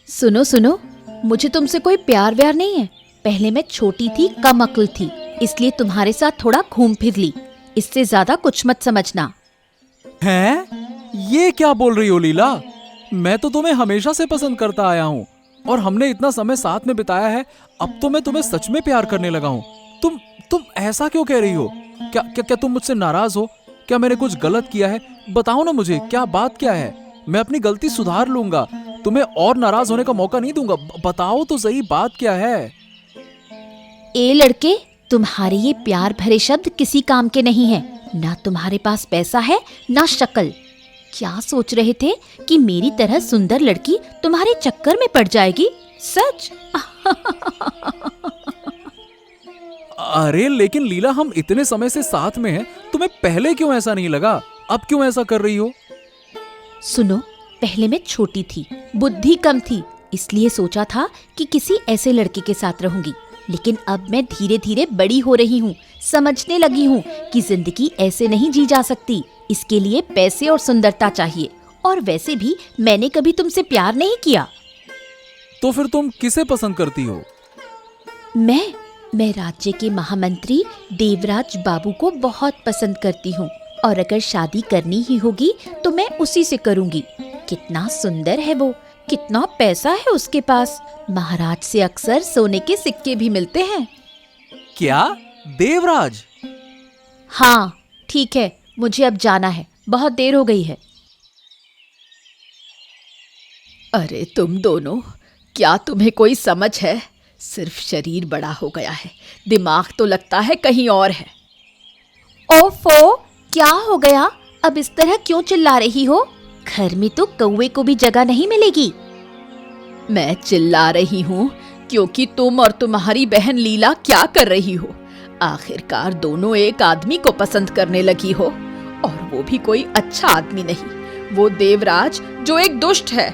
सुनो सुनो, मुझे तुमसे कोई प्यार व्यार नहीं है। पहले मैं छोटी थी, कम अक्ल थी, इसलिए तुम्हारे साथ थोड़ा घूम फिर ली। इससे ज्यादा कुछ मत समझना। हैं? ये क्या बोल रही हो लीला? मैं तो तुम्हें हमेशा से पसंद करता आया हूँ और हमने इतना समय साथ में बिताया है। अब तो मैं तुम्हें सच में प्यार करने लगा हूँ। तुम ऐसा क्यों कह रही हो? क्या क्या क्या तुम मुझसे नाराज हो? क्या मैंने कुछ गलत किया है? बताओ ना मुझे, क्या बात क्या है? मैं अपनी गलती सुधार लूंगा, तुम्हें और नाराज होने का मौका नहीं दूंगा। बताओ तो सही, बात क्या है? ए लड़के, तुम्हारे ये प्यार भरे शब्द किसी काम के नहीं हैं। ना तुम्हारे पास पैसा है, ना शक्ल। क्या सोच रहे थे कि मेरी तरह सुंदर लड़की तुम्हारे चक्कर में पड़ जाएगी? सच? अरे लेकिन लीला, हम इतने समय से साथ में हैं, तुम्हें पहले क्यों ऐसा नहीं लगा? अब क्यों ऐसा कर रही हो? सुनो, पहले मैं छोटी थी, बुद्धि कम थी, इसलिए सोचा था कि किसी ऐसे लड़के के साथ रहूंगी। लेकिन अब मैं धीरे धीरे बड़ी हो रही हूँ, समझने लगी हूँ कि जिंदगी ऐसे नहीं जी जा सकती। इसके लिए पैसे और सुंदरता चाहिए। और वैसे भी मैंने कभी तुमसे प्यार नहीं किया। तो फिर तुम किसे पसंद करती हो? मैं राज्य के महामंत्री देवराज बाबू को बहुत पसंद करती हूँ। और अगर शादी करनी ही होगी तो मैं उसी से करूँगी। कितना सुंदर है वो, कितना पैसा है उसके पास। महाराज से अक्सर सोने के सिक्के भी मिलते हैं। क्या? देवराज? हाँ ठीक है, मुझे अब जाना है, बहुत देर हो गई है। अरे तुम दोनों, क्या तुम्हें कोई समझ है? सिर्फ शरीर बड़ा हो गया है, दिमाग तो लगता है कहीं और है। ओफो, क्या हो गया? अब इस तरह क्यों चिल्ला रही हो? घर में तो कौवे को भी जगह नहीं मिलेगी। मैं चिल्ला रही हूँ क्योंकि तुम और तुम्हारी बहन लीला क्या कर रही हो? आखिरकार दोनों एक आदमी को पसंद करने लगी हो, और वो भी कोई अच्छा आदमी नहीं, वो देवराज जो एक दुष्ट है।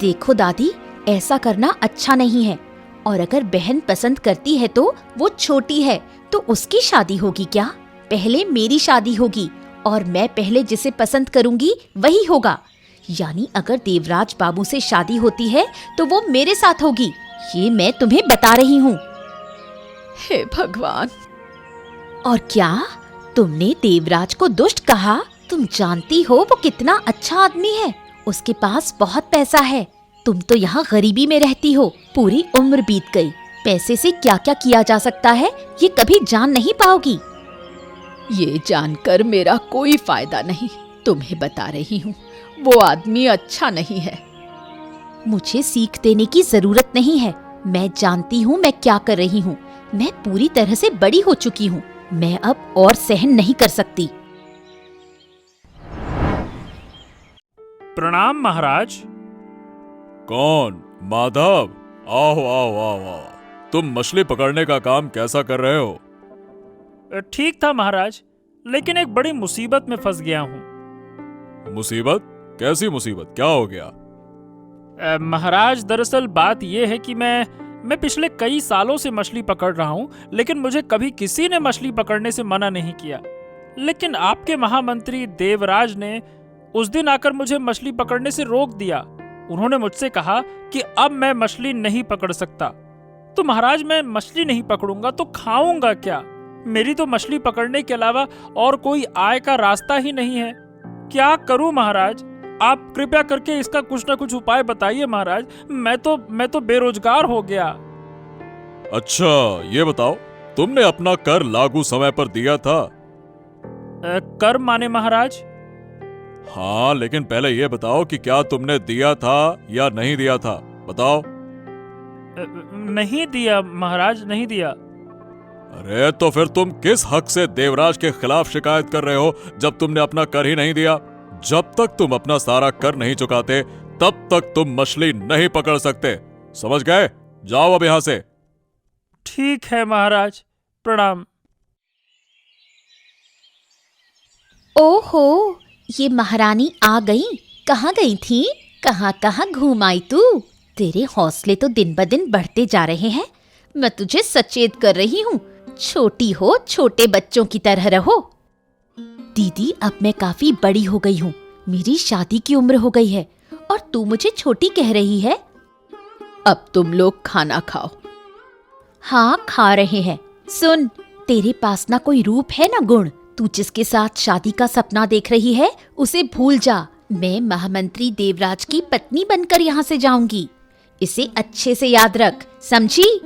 देखो दादी, ऐसा करना अच्छा नहीं है। और अगर बहन पसंद करती है तो वो छोटी है, तो उसकी शादी होगी क्या? पहले मेरी शादी होगी और मैं पहले जिसे पसंद करूंगी वही होगा। यानी अगर देवराज बाबू से शादी होती है तो वो मेरे साथ होगी। ये मैं तुम्हें बता रही हूँ। हे भगवान! और क्या तुमने देवराज को दुष्ट कहा? तुम जानती हो वो कितना अच्छा आदमी है, उसके पास बहुत पैसा है। तुम तो यहाँ गरीबी में रहती हो, पूरी उम्र बीत गई। पैसे से क्या क्या किया जा सकता है ये कभी जान नहीं पाओगी। ये जानकर मेरा कोई फायदा नहीं, तुम्हें बता रही हूँ, वो आदमी अच्छा नहीं है। मुझे सीख देने की जरूरत नहीं है। मैं जानती हूँ मैं क्या कर रही हूँ। मैं पूरी तरह से बड़ी हो चुकी हूँ। मैं अब और सहन नहीं कर सकती। प्रणाम महाराज। कौन? माधव? आओ आओ आओ आओ। तुम मछली पकड़ने का काम कैसा कर रहे हो? ठीक था महाराज, लेकिन एक बड़ी मुसीबत में फंस गया हूँ। मुसीबत? कैसी मुसीबत? क्या हो गया? महाराज, दरअसल बात यह है कि मैं पिछले कई सालों से मछली पकड़ रहा हूँ, लेकिन मुझे कभी किसी ने मछली पकड़ने से मना नहीं किया। लेकिन आपके महामंत्री देवराज ने उस दिन आकर मुझे मछली पकड़ने से रोक दिया। उन्होंने मुझसे कहा कि अब मैं मछली नहीं पकड़ सकता। तो महाराज, मैं मछली नहीं पकड़ूंगा तो खाऊंगा क्या? मेरी तो मछली पकड़ने के अलावा और कोई आय का रास्ता ही नहीं है। क्या करूं महाराज? आप कृपया करके इसका कुछ ना कुछ उपाय बताइए महाराज। मैं तो बेरोजगार हो गया। अच्छा, ये बताओ, तुमने अपना कर लागू समय पर दिया था? कर माने महाराज? हाँ, लेकिन पहले ये बताओ कि क्या तुमने दिया था या नहीं दिया था? बताओ। नहीं दिया महाराज, नहीं दिया। अरे तो फिर तुम किस हक से देवराज के खिलाफ शिकायत कर रहे हो जब तुमने अपना कर ही नहीं दिया? जब तक तुम अपना सारा कर नहीं चुकाते तब तक तुम मछली नहीं पकड़ सकते। समझ गए? जाओ अब यहां से। ठीक है महाराज, प्रणाम। ओहो, ये महारानी आ गई। कहाँ गई थी? कहाँ कहाँ घूम आई तू? तेरे हौसले तो दिन ब दिन बढ़ते जा रहे हैं। मैं तुझे सचेत कर रही हूँ, छोटी हो, छोटे बच्चों की तरह रहो। दीदी, अब मैं काफी बड़ी हो गई हूँ, मेरी शादी की उम्र हो गई है और तू मुझे छोटी कह रही है। अब तुम लोग खाना खाओ। हाँ, खा रहे हैं। सुन, तेरे पास ना कोई रूप है ना गुण। तू जिसके साथ शादी का सपना देख रही है उसे भूल जा। मैं महामंत्री देवराज की पत्नी बनकर यहाँ से जाऊंगी। इसे अच्छे से याद रख, समझी?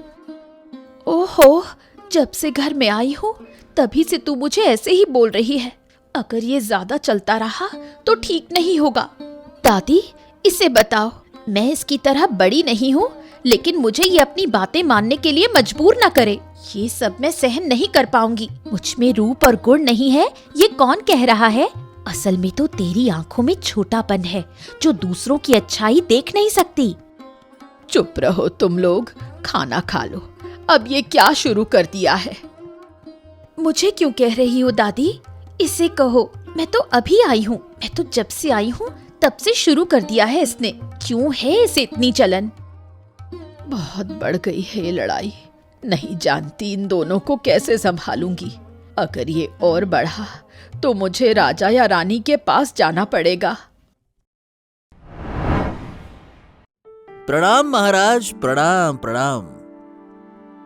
ओहो, जब से घर में आई हूँ तभी से तू मुझे ऐसे ही बोल रही है। अगर ये ज्यादा चलता रहा तो ठीक नहीं होगा। दादी, इसे बताओ। मैं इसकी तरह बड़ी नहीं हूँ, लेकिन मुझे ये अपनी बातें मानने के लिए मजबूर ना करे। ये सब मैं सहन नहीं कर पाऊंगी। मुझ में रूप और गुण नहीं है, ये कौन कह रहा है? असल में तो तेरी आंखों में छोटापन है, जो दूसरों की अच्छाई देख नहीं सकती। चुप रहो तुम लोग, खाना खा लो। अब ये क्या शुरू कर दिया है? मुझे क्यों कह रही हो दादी? इसे कहो। मैं तो अभी आई हूँ। मैं तो जब से आई हूँ तब से शुरू कर दिया है इसने। क्यों है इसे इतनी चलन? बहुत बढ़ गई है ये लड़ाई। नहीं जानती इन दोनों को कैसे संभालूंगी। अगर ये और बढ़ा तो मुझे राजा या रानी के पास जाना पड़ेगा। प्रणाम महाराज, प्रणाम प्रणाम।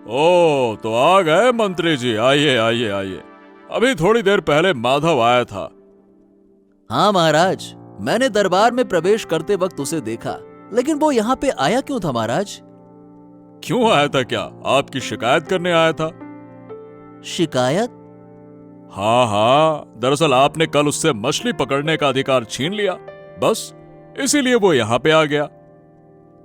ओ, तो आ गए मंत्री जी। आइए आइए आइए। अभी थोड़ी देर पहले माधव आया था। हाँ महाराज, मैंने दरबार में प्रवेश करते वक्त उसे देखा, लेकिन वो यहाँ पे आया क्यों था महाराज? क्यों आया था? क्या आपकी शिकायत करने आया था? शिकायत? हाँ हाँ, दरअसल आपने कल उससे मछली पकड़ने का अधिकार छीन लिया, बस इसीलिए वो यहाँ पे आ गया।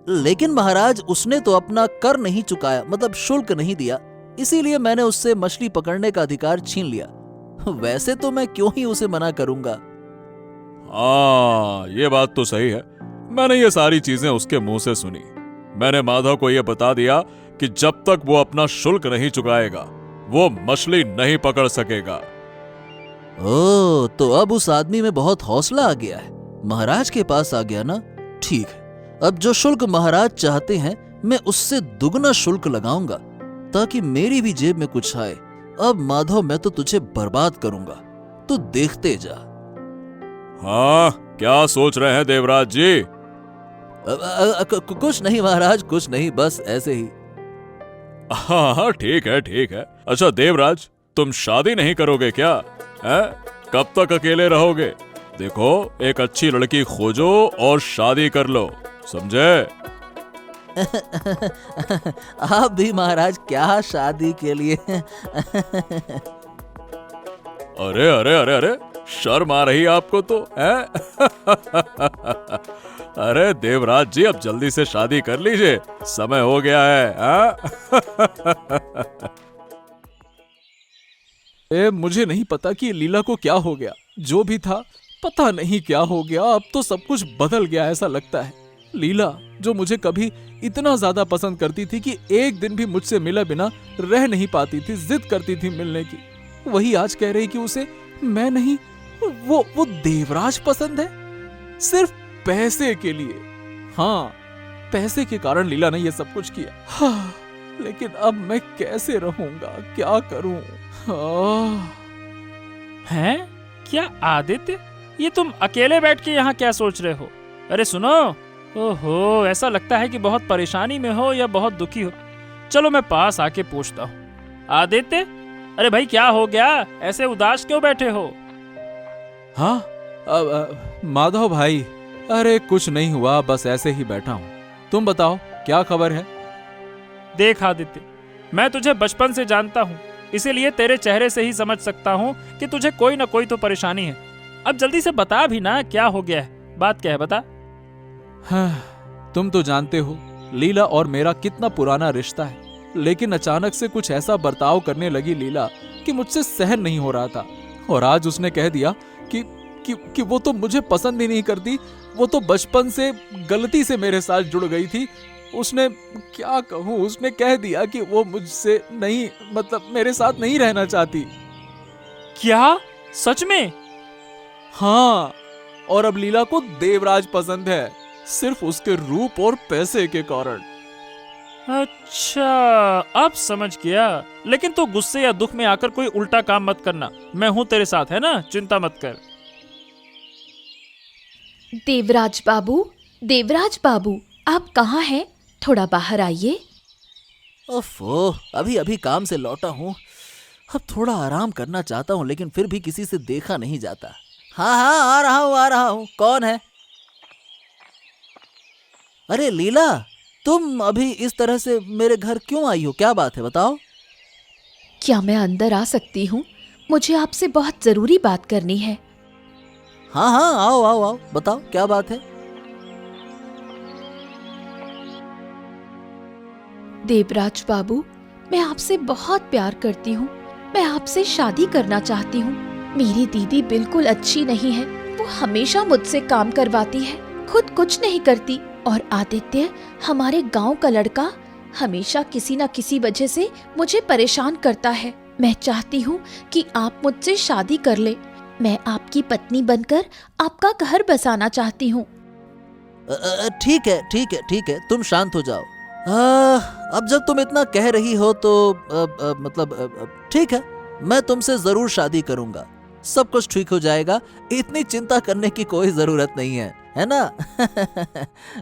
लेकिन महाराज, उसने तो अपना कर नहीं चुकाया, मतलब शुल्क नहीं दिया, इसीलिए मैंने उससे मछली पकड़ने का अधिकार छीन लिया। वैसे तो मैं क्यों ही उसे मना करूंगा। हाँ, ये बात तो सही है। मैंने ये सारी चीजें उसके मुंह से सुनी। मैंने माधव को यह बता दिया कि जब तक वो अपना शुल्क नहीं चुकाएगा वो मछली नहीं पकड़ सकेगा। ओह, तो अब उस आदमी में बहुत हौसला आ गया है। महाराज के पास आ गया ना? ठीक है, अब जो शुल्क महाराज चाहते हैं मैं उससे दुगना शुल्क लगाऊंगा, ताकि मेरी भी जेब में कुछ आए। अब माधव, मैं तो तुझे बर्बाद करूंगा, तू देखते जा। हाँ, क्या सोच रहे हैं देवराज जी? कुछ नहीं महाराज, कुछ नहीं, बस ऐसे ही। हाँ हाँ, ठीक है ठीक है। अच्छा देवराज, तुम शादी नहीं करोगे क्या? हैं? कब तक अकेले रहोगे? देखो, एक अच्छी लड़की खोजो और शादी कर लो, समझे? आप भी महाराज, क्या शादी के लिए? अरे अरे अरे अरे, शर्म आ रही आपको तो, हैं? अरे देवराज जी, अब जल्दी से शादी कर लीजिए, समय हो गया है। मुझे नहीं पता कि लीला को क्या हो गया। जो भी था, पता नहीं क्या हो गया। अब तो सब कुछ बदल गया ऐसा लगता है। लीला, जो मुझे कभी इतना ज्यादा पसंद करती थी कि एक दिन भी मुझसे मिले बिना रह नहीं पाती थी, जिद करती थी मिलने की, वही आज कह रही कि उसे मैं नहीं, वो देवराज पसंद है, सिर्फ पैसे के लिए। हाँ, पैसे के कारण लीला ने ये सब कुछ किया। हाँ, लेकिन अब मैं कैसे रहूंगा, क्या करूं? हैं? क्या आदित्य, ये तुम अकेले बैठ के यहाँ क्या सोच रहे हो? अरे सुनो, ओहो, ऐसा लगता है कि बहुत परेशानी में हो या बहुत दुखी हो। चलो मैं पास आके पूछता हूँ। आदित्य, अरे भाई क्या हो गया? ऐसे उदास क्यों बैठे हो? हाँ, माधव भाई, अरे कुछ नहीं हुआ, बस ऐसे ही बैठा हूँ। तुम बताओ, क्या खबर है? देख आदित्य, मैं तुझे बचपन से जानता हूँ, इसीलिए तेरे चेहरे से ही समझ सकता हूँ कि तुझे कोई ना कोई तो परेशानी है। अब जल्दी से बता भी ना, क्या हो गया है? बात क्या है, बता। हाँ, तुम तो जानते हो लीला और मेरा कितना पुराना रिश्ता है, लेकिन अचानक से कुछ ऐसा बर्ताव करने लगी लीला कि मुझसे सहन नहीं हो रहा था। और आज उसने कह दिया कि वो तो मुझे पसंद ही नहीं करती, वो तो बचपन से गलती से मेरे साथ जुड़ गई थी। उसने, क्या कहूँ, उसने कह दिया कि वो मुझसे नहीं, मतलब मेरे साथ नहीं रहना चाहती। क्या? सच में? हाँ, और अब लीला को देवराज पसंद है, सिर्फ उसके रूप और पैसे के कारण। अच्छा, अब समझ गया। लेकिन तू गुस्से या दुख में आकर कोई उल्टा काम मत करना, मैं हूं तेरे साथ, है ना? चिंता मत कर। देवराज बाबू, देवराज बाबू, आप कहाँ हैं? थोड़ा बाहर आइए। ओफो, अभी अभी काम से लौटा हूँ। अब थोड़ा आराम करना चाहता हूँ, लेकिन फिर भी किसी से देखा नहीं जाता। हाँ हाँ, आ रहा हूँ। कौन है? अरे लीला, तुम अभी इस तरह से मेरे घर क्यों आई हो? क्या बात है, बताओ। क्या मैं अंदर आ सकती हूँ? मुझे आपसे बहुत जरूरी बात करनी है। हाँ हाँ, आओ आओ आओ, बताओ क्या बात है। देवराज बाबू, मैं आपसे बहुत प्यार करती हूँ। मैं आपसे शादी करना चाहती हूँ। मेरी दीदी बिल्कुल अच्छी नहीं है। वो हमेशा मुझसे काम करवाती है, खुद कुछ नहीं करती। और आदित्य, हमारे गांव का लड़का, हमेशा किसी न किसी वजह से मुझे परेशान करता है। मैं चाहती हूँ कि आप मुझसे शादी कर ले। मैं आपकी पत्नी बनकर आपका घर बसाना चाहती हूँ। ठीक है ठीक है ठीक है, तुम शांत हो जाओ। अब जब तुम इतना कह रही हो तो ठीक है, मैं तुमसे जरूर शादी करूंगा। सब कुछ ठीक हो जाएगा, इतनी चिंता करने की कोई जरूरत नहीं है ना?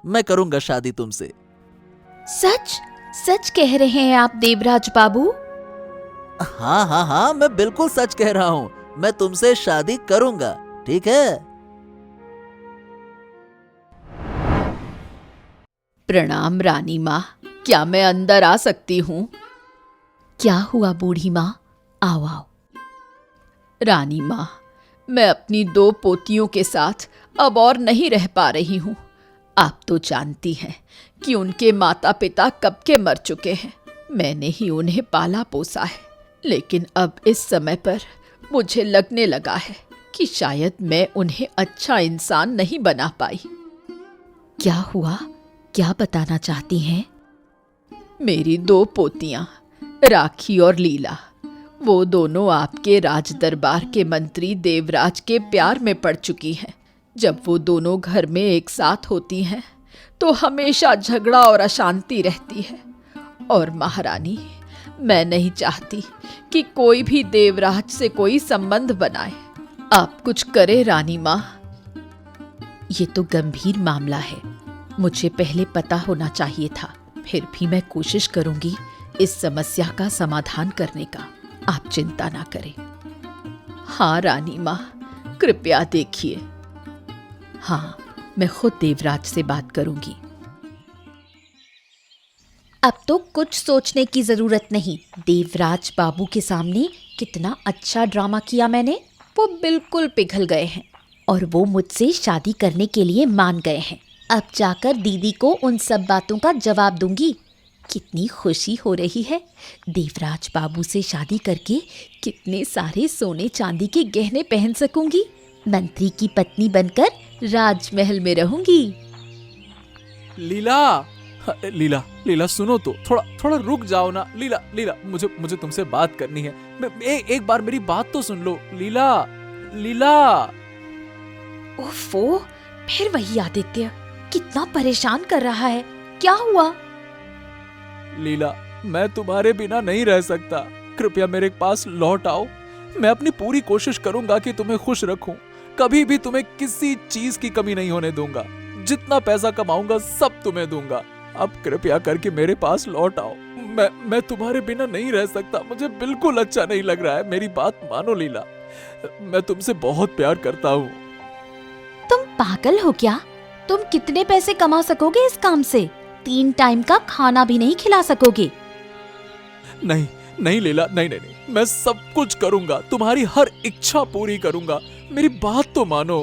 मैं करूंगा शादी तुमसे। सच सच कह रहे हैं आप देवराज बाबू? हाँ हाँ हाँ, मैं बिल्कुल सच कह रहा हूँ। मैं तुमसे शादी करूंगा, ठीक है? प्रणाम रानी माँ, क्या मैं अंदर आ सकती हूँ? क्या हुआ बूढ़ी माँ? आओ आओ। रानी माँ, मैं अपनी 2 पोतियों के साथ अब और नहीं रह पा रही हूँ। आप तो जानती हैं कि उनके माता पिता कब के मर चुके हैं। मैंने ही उन्हें पाला पोसा है, लेकिन अब इस समय पर मुझे लगने लगा है कि शायद मैं उन्हें अच्छा इंसान नहीं बना पाई। क्या हुआ? क्या बताना चाहती हैं? मेरी 2 पोतियां राखी और लीला, वो दोनों आपके राज दरबार के मंत्री देवराज के प्यार में पड़ चुकी हैं। जब वो दोनों घर में एक साथ होती हैं तो हमेशा झगड़ा और अशांति रहती है। और महारानी, मैं नहीं चाहती कि कोई भी देवराज से कोई संबंध बनाए। आप कुछ करे रानी माँ। ये तो गंभीर मामला है, मुझे पहले पता होना चाहिए था। फिर भी मैं कोशिश करूंगी इस समस्या का समाधान करने का। आप चिंता ना करें। हाँ रानी माँ, कृपया देखिए। हाँ, मैं खुद देवराज से बात करूंगी। अब तो कुछ सोचने की जरूरत नहीं। देवराज बाबू के सामने कितना अच्छा ड्रामा किया मैंने। वो बिल्कुल पिघल गए हैं और वो मुझसे शादी करने के लिए मान गए हैं। अब जाकर दीदी को उन सब बातों का जवाब दूंगी। कितनी खुशी हो रही है। देवराज बाबू से शादी करके कितने सारे सोने चांदी के गहने पहन सकूंगी। मंत्री की पत्नी बनकर राजमहल में रहूंगी। लीला, लीला लीला सुनो तो, थोड़ा रुक जाओ ना। लीला लीला, मुझे तुमसे बात करनी है। एक बार मेरी बात तो सुन लो। लीला लीला। ओफो, फिर वही आदित्य, कितना परेशान कर रहा है। क्या हुआ? लीला, मैं तुम्हारे बिना नहीं रह सकता। कृपया मेरे पास लौट आओ। मैं अपनी पूरी कोशिश करूंगा कि तुम्हें खुश रखूं। कभी भी तुम्हें किसी चीज की कमी नहीं होने दूंगा। जितना पैसा कमाऊंगा सब तुम्हें दूंगा। अब कृपया करके मेरे पास लौट आओ। मैं तुम्हारे बिना नहीं रह सकता। मुझे बिल्कुल अच्छा नहीं लग रहा है। मेरी बात मानो लीला, मैं तुमसे बहुत प्यार करता हूँ। तुम पागल हो क्या? तुम कितने पैसे कमा सकोगे इस काम से? 3 टाइम का खाना भी नहीं खिला सकोगे। नहीं नहीं लीला, नहीं नहीं नहीं, मैं सब कुछ करूंगा। तुम्हारी हर इच्छा पूरी करूंगा। मेरी बात तो मानो।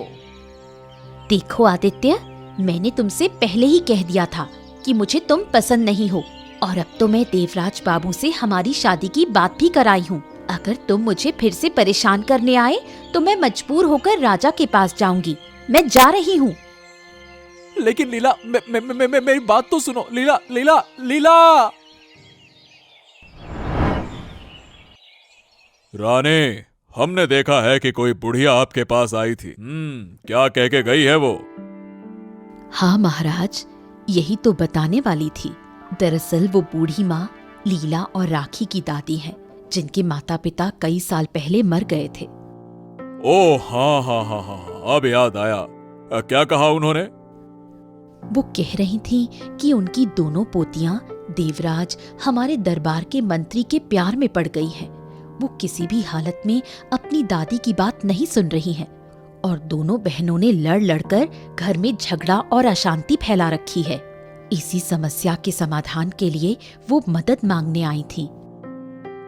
देखो आदित्य, मैंने तुमसे पहले ही कह दिया था कि मुझे तुम पसंद नहीं हो। और अब तो मैं देवराज बाबू से हमारी शादी की बात भी कराई हूँ। अगर तुम मुझे फिर से परेशान करने आए तो मैं मजबूर होकर राजा के पास जाऊंगी। मैं जा रही हूँ। लेकिन लीला, मेरी बात तो सुनो। लीला लीला लीला। रानी, हमने देखा है कि कोई बुढ़िया आपके पास आई थी। क्या कह के गई है वो? हाँ महाराज, यही तो बताने वाली थी। दरअसल वो बूढ़ी माँ लीला और राखी की दादी हैं, जिनके माता पिता कई साल पहले मर गए थे। ओह हाँ हाँ हाँ हाँ हाँ, अब याद आया। क्या कहा उन्होंने? वो कह रही थी कि उनकी दोनों पोतियां देवराज हमारे दरबार के मंत्री के प्यार में पड़ गई हैं। वो किसी भी हालत में अपनी दादी की बात नहीं सुन रही हैं और दोनों बहनों ने लड़ लड़कर घर में झगड़ा और अशांति फैला रखी है। इसी समस्या के समाधान के लिए वो मदद मांगने आई थी।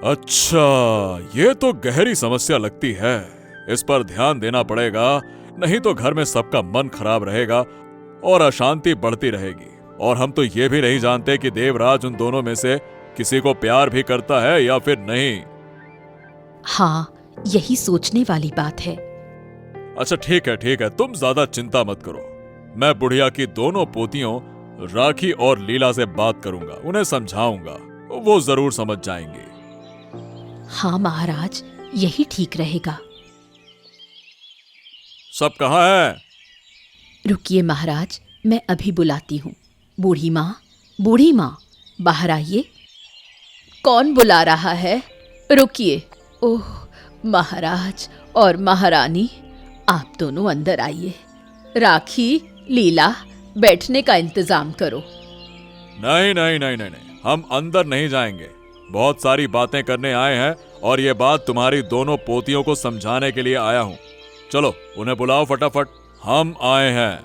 अच्छा, ये तो गहरी समस्या लगती है। इस पर ध्यान देना पड़ेगा, नहीं तो घर में सबका मन खराब रहेगा और अशांति बढ़ती रहेगी। और हम तो ये भी नहीं जानते कि देवराज उन दोनों में से किसी को प्यार भी करता है या फिर नहीं। हाँ, यही सोचने वाली बात है। अच्छा ठीक है, तुम ज्यादा चिंता मत करो। मैं बुढ़िया की दोनों पोतियों राखी और लीला से बात करूंगा, उन्हें समझाऊंगा, वो जरूर समझ जाएंगे। हाँ महाराज, यही ठीक रहेगा। सब कहाँ है? रुकिए महाराज, मैं अभी बुलाती हूँ। बूढ़ी माँ, बाहर आइए। कौन बुला रहा है? रुकिए। ओह, महाराज और महारानी, आप दोनों अंदर आइए। राखी, लीला, बैठने का इंतजाम करो। नहीं, हम अंदर नहीं जाएंगे। बहुत सारी बातें करने आए हैं और ये बात तुम्हारी दोनों पोतियों को समझाने के लिए आया हूँ। चलो उन्हें बुलाओ फटाफट, हम आए हैं।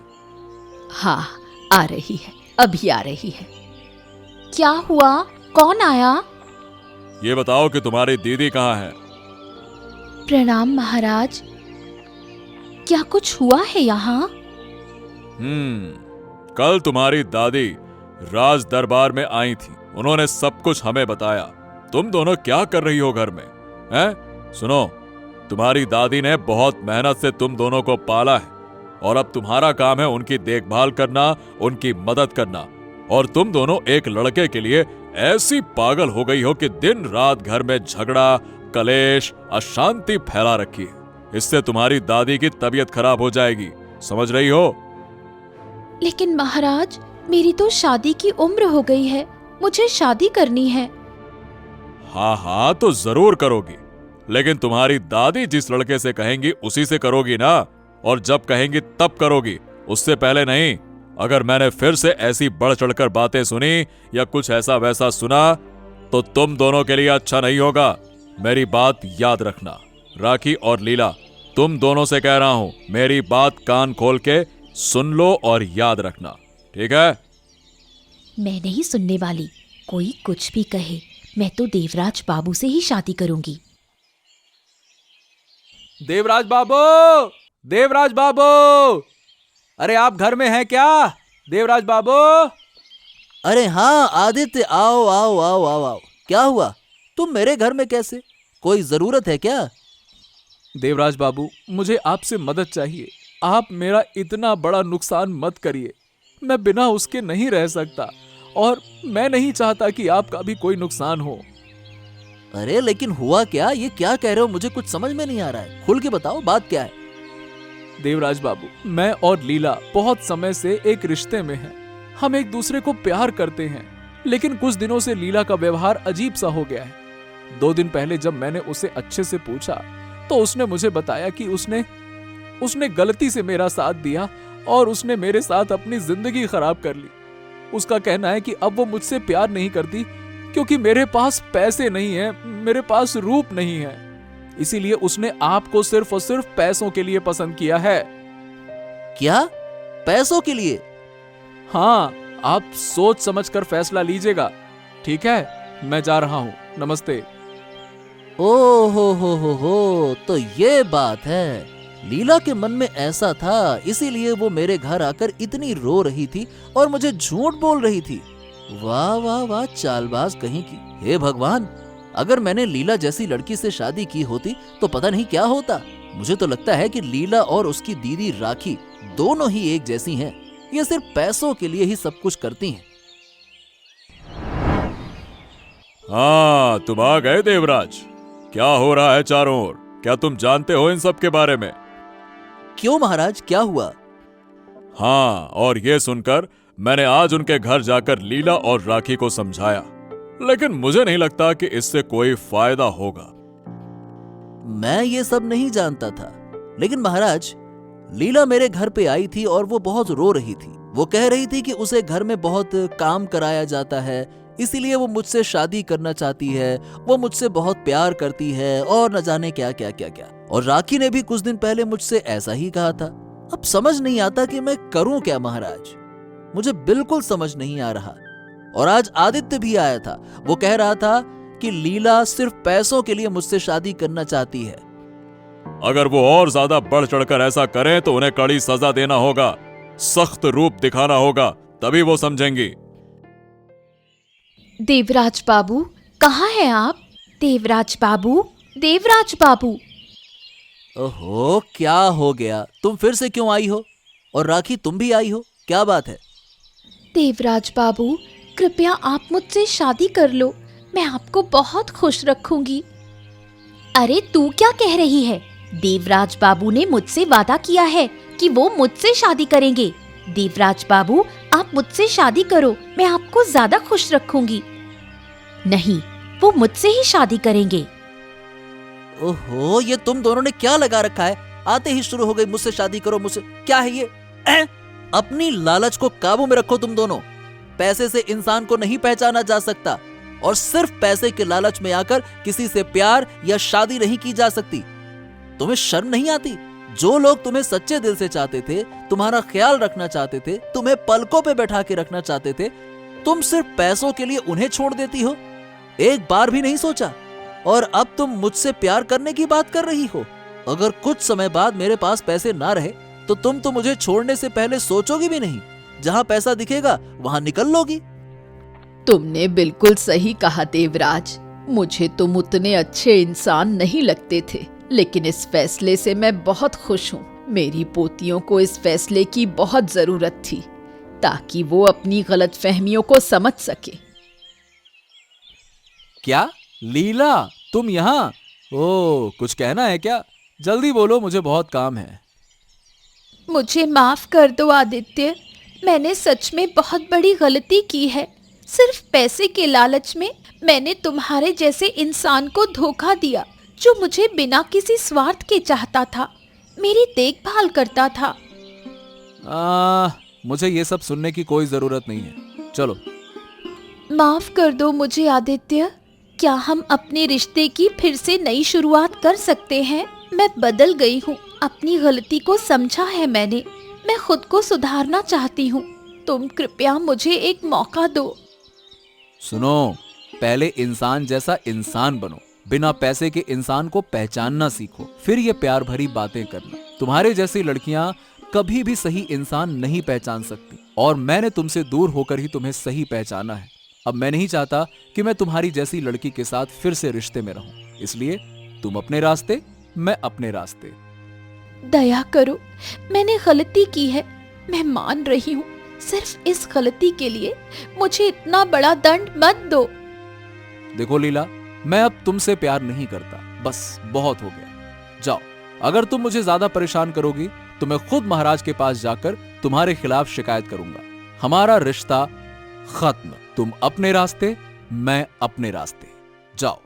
हाँ, आ रही है, अभी आ रही है। क्या हुआ? कौन आया? ये बताओ कि तुम्हारी दीदी कहाँ है? प्रणाम महाराज। क्या कुछ हुआ है यहाँ? कल तुम्हारी दादी राज दरबार में आई थी, उन्होंने सब कुछ हमें बताया। तुम दोनों क्या कर रही हो घर में, हैं? सुनो, तुम्हारी दादी ने बहुत मेहनत से तुम दोनों को पाला है और अब तुम्हारा काम है उनकी देखभाल करना, उनकी मदद करना। और तुम दोनों एक लड़के के लिए ऐसी पागल हो गई हो कि दिन रात घर में झगड़ा, कलेश, अशांति फैला रखी है। इससे तुम्हारी दादी की तबीयत खराब हो जाएगी, समझ रही हो? लेकिन महाराज, मेरी तो शादी की उम्र हो गई है, मुझे शादी करनी है। हाँ, तो जरूर करोगी, लेकिन तुम्हारी दादी जिस लड़के से कहेंगी उसी से करोगी ना, और जब कहेंगी तब करोगी, उससे पहले नहीं। अगर मैंने फिर से ऐसी बढ़ चढ़कर बातें सुनी या कुछ ऐसा वैसा सुना तो तुम दोनों के लिए अच्छा नहीं होगा। मेरी बात याद रखना। राखी और लीला, तुम दोनों से कह रहा हूं, मेरी बात कान खोल के सुन लो और याद रखना, ठीक है? मैं नहीं सुनने वाली, कोई कुछ भी कहे, मैं तो देवराज बाबू से ही शादी करूंगी। देवराज बाबू, अरे आप घर में हैं क्या? देवराज बाबू। अरे हाँ आदित्य, आओ आओ आओ आओ आओ। क्या हुआ? तुम मेरे घर में कैसे? कोई जरूरत है क्या? देवराज बाबू, मुझे आपसे मदद चाहिए। आप मेरा इतना बड़ा नुकसान मत करिए, मैं बिना उसके नहीं रह सकता और मैं नहीं चाहता कि आपका भी कोई नुकसान हो। अरे लेकिन हुआ क्या? ये क्या कह रहे हो? मुझे कुछ समझ में नहीं आ रहा है, खुल के बताओ, बात क्या है? देवराज बाबू, मैं और लीला बहुत समय से एक रिश्ते में हैं। हम एक दूसरे को प्यार करते हैं, लेकिन कुछ दिनों से लीला का व्यवहार अजीब सा हो गया है। 2 दिन पहले जब मैंने उसे अच्छे से पूछा तो उसने मुझे बताया कि उसने गलती से मेरा साथ दिया और उसने मेरे साथ अपनी जिंदगी खराब कर ली। उसका कहना है कि अब वो मुझसे प्यार नहीं करती क्योंकि मेरे पास पैसे नहीं है, मेरे पास रूप नहीं है, इसीलिए उसने आपको सिर्फ और सिर्फ पैसों के लिए पसंद किया है। क्या? पैसों के लिए? हाँ, आप सोच समझ कर फैसला लीजिएगा, ठीक है? मैं जा रहा हूँ, नमस्ते। ओ हो, तो ये बात है। लीला के मन में ऐसा था, इसीलिए वो मेरे घर आकर इतनी रो रही थी और मुझे झूठ बोल रही थी। वाह वाह वाह, चालबाज कहीं की। हे भगवान, अगर मैंने लीला जैसी लड़की से शादी की होती तो पता नहीं क्या होता। मुझे तो लगता है कि लीला और उसकी दीदी राखी दोनों ही एक जैसी हैं। ये सिर्फ पैसों के लिए ही सब कुछ करती हैं। हाँ, तुम आ गए देवराज। क्या हो रहा है चारों ओर? क्या तुम जानते हो इन सब के बारे में? क्यों महाराज, क्या हुआ? हाँ, और ये सुनकर मैंने आज उनके घर जाकर लीला और राखी को समझाया, लेकिन मुझे नहीं लगता कि इससे कोई फायदा होगा। मैं ये सब नहीं जानता था, लेकिन महाराज, लीला मेरे घर पे आई थी और वो बहुत रो रही थी। वो कह रही थी कि उसे घर में बहुत काम कराया जाता है, इसीलिए वो मुझसे शादी करना चाहती है, वो मुझसे बहुत प्यार करती है और न जाने क्या क्या क्या क्या। और राखी ने भी कुछ दिन पहले मुझसे ऐसा ही कहा था। अब समझ नहीं आता कि मैं करूं क्या महाराज, मुझे बिल्कुल समझ नहीं आ रहा। और आज आदित्य भी आया था, वो कह रहा था कि लीला सिर्फ पैसों के लिए मुझसे शादी करना चाहती है। अगर वो और ज्यादा बढ़ चढ़कर ऐसा करें तो उन्हें कड़ी सजा देना होगा, सख्त रूप दिखाना होगा, तभी वो समझेंगी। देवराज बाबू, कहाँ हैं आप? देवराज बाबू, देवराज बाबू। ओहो, क्या हो गया? तुम फिर से क्यों आई हो? और राखी तुम भी आई हो, क्या बात है? देवराज बाबू, कृपया आप मुझसे शादी कर लो, मैं आपको बहुत खुश रखूंगी। अरे तू क्या कह रही है? देवराज बाबू ने मुझसे वादा किया है कि वो मुझसे शादी करेंगे। देवराज बाबू, आप मुझसे शादी करो, मैं आपको ज्यादा खुश रखूंगी। नहीं, वो मुझसे ही शादी करेंगे। ओहो, ये तुम दोनों ने क्या लगा रखा है? आते ही शुरू हो गई मुझसे शादी करो, मुझसे। क्या है ये? अपनी लालच को काबू में रखो तुम दोनों। पैसे से इंसान को नहीं पहचाना जा सकता, और सिर्फ पैसे के लालच में आकर किसी से प्यार या शादी नहीं की जा सकती। तुम्हें शर्म नहीं आती? जो लोग तुम्हें सच्चे दिल से चाहते थे, तुम्हारा ख्याल रखना चाहते थे, तुम्हें पलकों पे बैठा के रखना चाहते थे, तुम सिर्फ पैसों के लिए उन्हें छोड़ देती हो? एक बार भी नहीं सोचा? और अब तुम मुझसे प्यार करने की बात कर रही हो? अगर कुछ समय बाद मेरे पास पैसे ना रहे तो तुम तो मुझे छोड़ने से पहले सोचोगी भी नहीं। जहां पैसा दिखेगा वहां निकल लोगी। तुमने बिल्कुल सही कहा देवराज, मुझे तुम उतने अच्छे इंसान नहीं लगते थे, लेकिन इस फैसले से मैं बहुत खुश हूँ। मेरी पोतियों को इस फैसले की बहुत जरूरत थी, ताकि वो अपनी गलतफहमियों को समझ सके। क्या लीला, तुम यहाँ? ओ, कुछ कहना है क्या? जल्दी बोलो, मुझे बहुत काम है। मुझे माफ कर दो आदित्य, मैंने सच में बहुत बड़ी गलती की है। सिर्फ पैसे के लालच में मैंने तुम्हारे जैसे इंसान को धोखा दिया, जो मुझे बिना किसी स्वार्थ के चाहता था, मेरी देखभाल करता था। मुझे ये सब सुनने की कोई जरूरत नहीं है, चलो। माफ कर दो मुझे आदित्य, क्या हम अपने रिश्ते की फिर से नई शुरुआत कर सकते हैं? मैं बदल गई हूँ, अपनी गलती को समझा है मैंने, मैं खुद को सुधारना चाहती हूँ। तुम कृपया मुझे एक मौका दो। सुनो, पहले इंसान जैसा इंसान बनो, बिना पैसे के इंसान को पहचानना सीखो, फिर ये प्यार भरी बातें करना। तुम्हारे जैसी लड़कियां कभी भी सही इंसान नहीं पहचान सकती, और मैंने तुमसे दूर होकर ही तुम्हें सही पहचाना है। अब मैं नहीं चाहता कि मैं तुम्हारी जैसी लड़की के साथ फिर से रिश्ते में रहूं, इसलिए तुम अपने रास्ते, मैं अपने रास्ते। दया करो, मैंने गलती की है, मैं मान रही हूँ। सिर्फ इस गलती के लिए मुझे इतना बड़ा दंड मत दो। देखो लीला, मैं अब तुमसे प्यार नहीं करता, बस बहुत हो गया। जाओ, अगर तुम मुझे ज्यादा परेशान करोगी तो मैं खुद महाराज के पास जाकर तुम्हारे खिलाफ शिकायत करूंगा। हमारा रिश्ता खत्म। तुम अपने रास्ते, मैं अपने रास्ते। जाओ।